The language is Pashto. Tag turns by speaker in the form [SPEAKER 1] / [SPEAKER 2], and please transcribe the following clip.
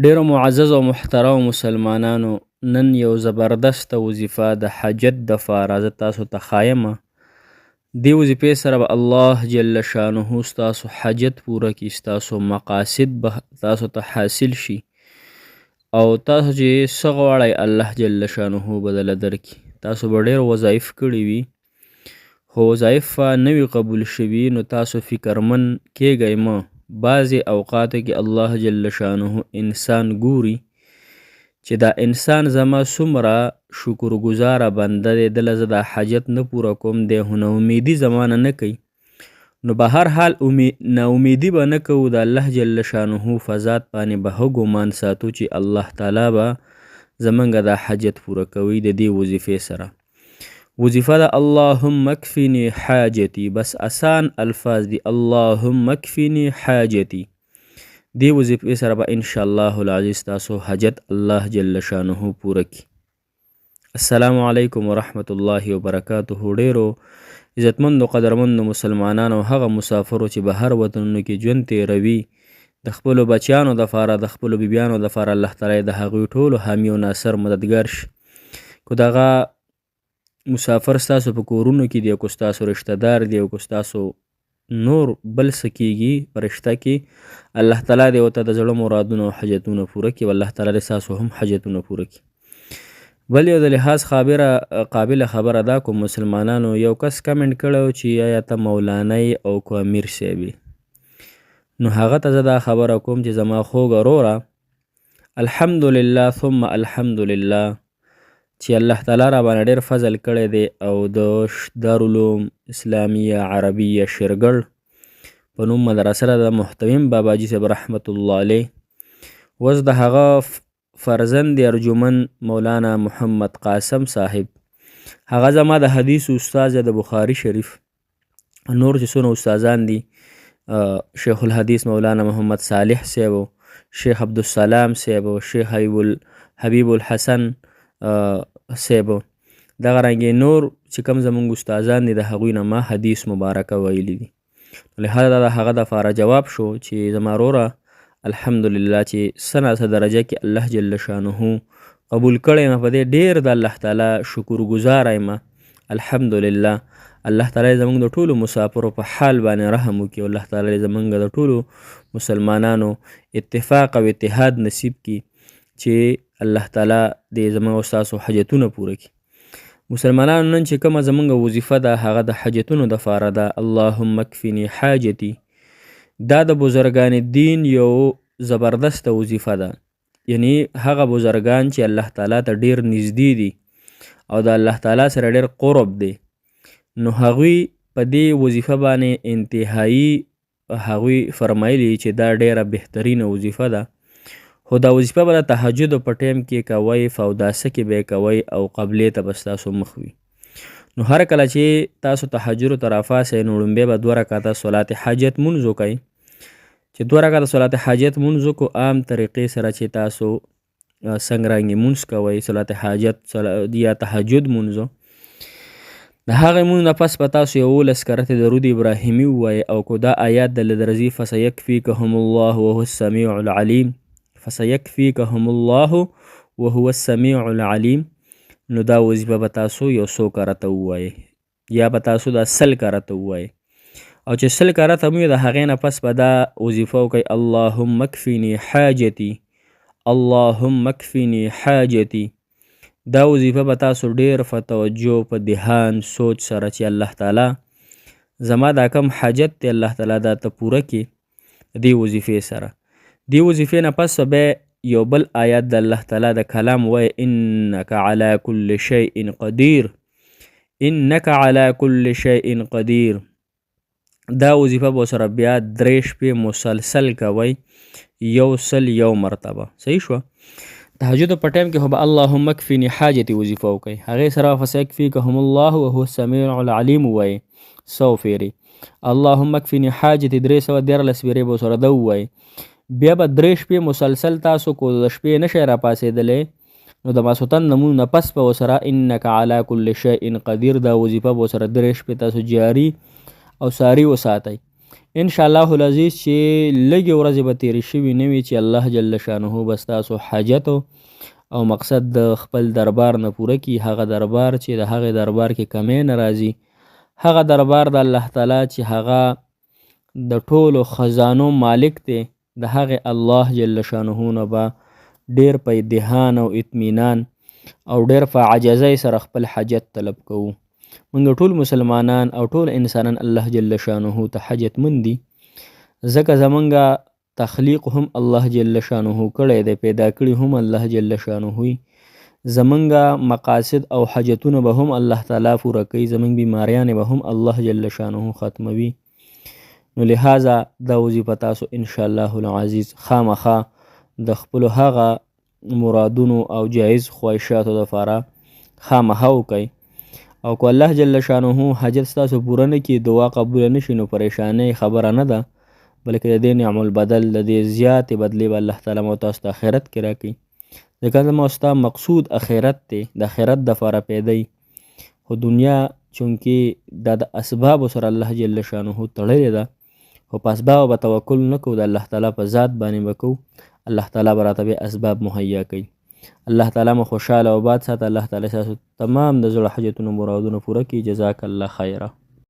[SPEAKER 1] ډیرو معزز او محترم مسلمانانو، نن یو زبردست وظیفه د حاجت د فاره زه تاسو ته ښایمه. دې وظیفې سره به الله جل شانه ستاسو حاجت پوره کړي، ستاسو مقاصد به تاسو ته حاصل شي او تاسو چې څه غواړئ الله جل شانه به درله درکړي. تاسو به ډېر وظایف کړي وي خو وظایف نه وي قبول شوي، نو تاسو فکرمن کیږئ مه. بعضې اوقاتو کې الله جل شانه انسان ګوري چې دا انسان زما څومره شکرګزاره بنده دی، دله زه دا حاجت نه پوره کوم، دی خو ناامیدي زمانه نه کوي. نو به هر حال ناامیدي به نه کوو، د الله جل شانه فضات باندې به ښه ګمان ساتو چې الله تعالی به زمونږ دا حاجت پوره کوي د دې وظیفې سره. وظیفه ده اللهم اکفنی حاجتی، بس آسان الفاظ دي، اللهم اکفنی حاجتی. دې وظیفې سره به انشاءالله العزیز تاسو حاجت الله جل شانه پوره کړي. السلام علیکم ورحمت الله وبرکاته. ډیرو عزتمندو قدرمندو مسلمانانو، هغه مسافرو چې بهر وطنونو کې ژوند تیروي، د خپلو بچیانو دپاره، د خپلو بیبیانو دپاره الله تعالی د هغوی ټولو حامی او ناصر مددګار شي. که دغه مسافر ستاسو په کورونو کې دی، او که ستاسو رشته دار دی، او که ستاسو نور بل څه کېږي په رشته کې، الله تعالی دې ورته د زړه مرادونه او حاجتونه پوره کړي، او الله تعالی دې ستاسو هم حاجتونه پوره کړي. بل یو د لحاظ قابله خبره دا کوم مسلمانانو، یو کس کمنټ کړی چې آیا ته مولانی او که امیر صاحب، نو هغه ته زه دا خبره کوم چې زما خوږ وروره، الحمدلله ثم الحمدلله چې الله تعالی را باندې ډېر فضل کړی دی، او د دارالعلوم اسلامیه عربیه شیرګړ په نوم مدرسه ده د محتویم باباجي صاحب رحمت الله علیه. اوس د هغه فرزند ارجمن مولانا محمد قاسم صاحب، هغه زما د حدیث استاد د بخاری شریف، نور چې څونه استادان دي، شیخ الحدیث مولانا محمد صالح صاحب، شیخ عبدالسلام صاحب، شیخ حبیب الحسن صاحب، دغه رنګې نور چې کوم زمونږ استادان دي، د هغوی نه ما حدیث مبارکه ویلي دي. لهذا د هغه دپاره جواب شو چې زما وروره الحمدلله چې څه ناڅه درجه کې الله جل شانه قبول کړی یم، په دې ډېر د الله تعالی شکرګزاره یم. الحمدلله الله تعالی زمونږ د ټولو مسافرو په حال باندې رحم وکړي، او الله تعالی زمونږ د ټولو مسلمانانو اتفاق او اتحاد نصیب کړي چې الله تعالی دې زموږ او ستاسو حاجتونه پوره کړي. مسلمانانو، نن چې کومه زموږ وظیفه ده هغه د حاجتونو دپاره ده. اللهم اکفنی حاجتي دا د بزرگان دین یو زبردست وظیفه ده، یعنی هغه بزرگان چې الله تعالی ته ډېر نږدې دي او د الله تعالی سره ډېر قرب دی، نو هغوی په دې وظیفه باندې انتهایی هغوی فرمایلي چې دا ډېره بهترینه وظیفه ده. خو دا وظیفه به د تهجد په ټایم کې کوئ، په اوداسه کې به یې کوئ، او قبلې ته به ستاسو مخ وي. نو هر کله چې تاسو تهجد ته راپاڅئ، نو لومبی به 2 رکعته صلات حاجت مونځ وکئ. چې 2 رکعته صلات حاجت مونځ وکړو، عام طریقې سره چې تاسو څنګه رنګې مونځ کوئ، صلات حاجت یا تهجد مونځ، د هغې مونځ نه پس به تاسو 11 کرته درود ابراهیمي ووایئ، او که دا آیات دله درځي فسیکفیکهم الله وهو السمیع العلیم، فسیکفیکهم الله وهو السمیع العلیم، نو دا وظیفه به تاسو 100 کرته ووایئ، یا به تاسو دا 100 کرته ووایئ. او چې 100 کرته مو د هغې نه پس به دا وظیفه وکئ، اللهم اکفنی حاجتي، اللهم اکفنی حاجتي. دا وظیفه به تاسو ډېر په توجه، په دهان، سوچ سره چې الله تعالی زما دا کم حاجت دی الله تعالی دا ته پوره کړي دې وظیفې سره. دې وظیفې نه پس به یو بل آیات د الله تعالی د کلام وایي، انک علی کل شیء قدیر، انک علی کل شیء قدیر. دا وظیفه به سره بیا 3 شپې مسلسل کوئ، 101 مرتبه. صحیح شوه. تهجد په ټایم کې خو به اللهم اکفنی حاجتي وظیفه وکئ، هغې سره فسیکفیکهم الله وهو السمیع العلیم ووایئ 100 فیرې، اللهم اکفنی حاجتي 314 فیرې به سره ده ووایئ. بیا به 3 شپې مسلسل تاسو کو د شپې نشئ راپاڅېدلی، نو د ماسخوتن نه مونځ نه پس به ورسره انک علی کل شیء قدیر دا وظیفه به ورسره 3 شپې تاسو جاري او ساري وساتئ. ان شاء الله العزیز چې لږې ورځې به تېرې شوي نه وي چې الله جل شانه به ستاسو حاجت او مقصد د خپل دربار نه پوره کړي. هغه دربار چې د هغې دربار کې کمی نه راځي، هغه دربار د الله تعالی چې هغه د ټولو خزانو مالک دی، د هغې الله جل شانه نه به ډېر په ادهان او اطمینان او ډېر په عاجزۍ سره خپل حاجت طلب کوو. موږ ټول مسلمانان او ټول انسانان الله جل شانه ته حاجتمند دي، ځکه زمونږ تخلیق هم الله جل شانه کړی دی، پیدا کړي هم الله جل شانه وي. زمونږ مقاصد او حاجتونه به هم الله تعالی پوره کوي، زمونږ بیماریانې به هم الله جل شانه ختموي. نو لہذا دا وظیفه تاسو ان شاء الله العزیز خامخا د خپلو هغه مرادونو او جایز خواهشاتو دپاره خامخا وکئ. او که الله جل شانه حاجت ستاسو پوره نه کړي، دعا قبوله نه شي، نو پریشانۍ خبره نه ده، بلکې د دې نعم البدل د دې زیاتې بدلې به الله تعالی مو تاسو ته آخرت کې راکړي. ځکه زما ستا مقصود آخرت دی، د آخرت دپاره پیدا خو دنیا چونکې دا د اسبابو سره الله جل شانه تړلې ده، خو په اسبابو به توکل نه کوو، د الله تعالی په ذات باندې به کوو. الله تعالی به راته بیا اسباب مهیا کوي. الله تعالی مو خوشحاله او باد ساته. الله تعالی ستاسو تمام د زړه حاجتونو مرادونه پوره کړي. جزاک الله خیره.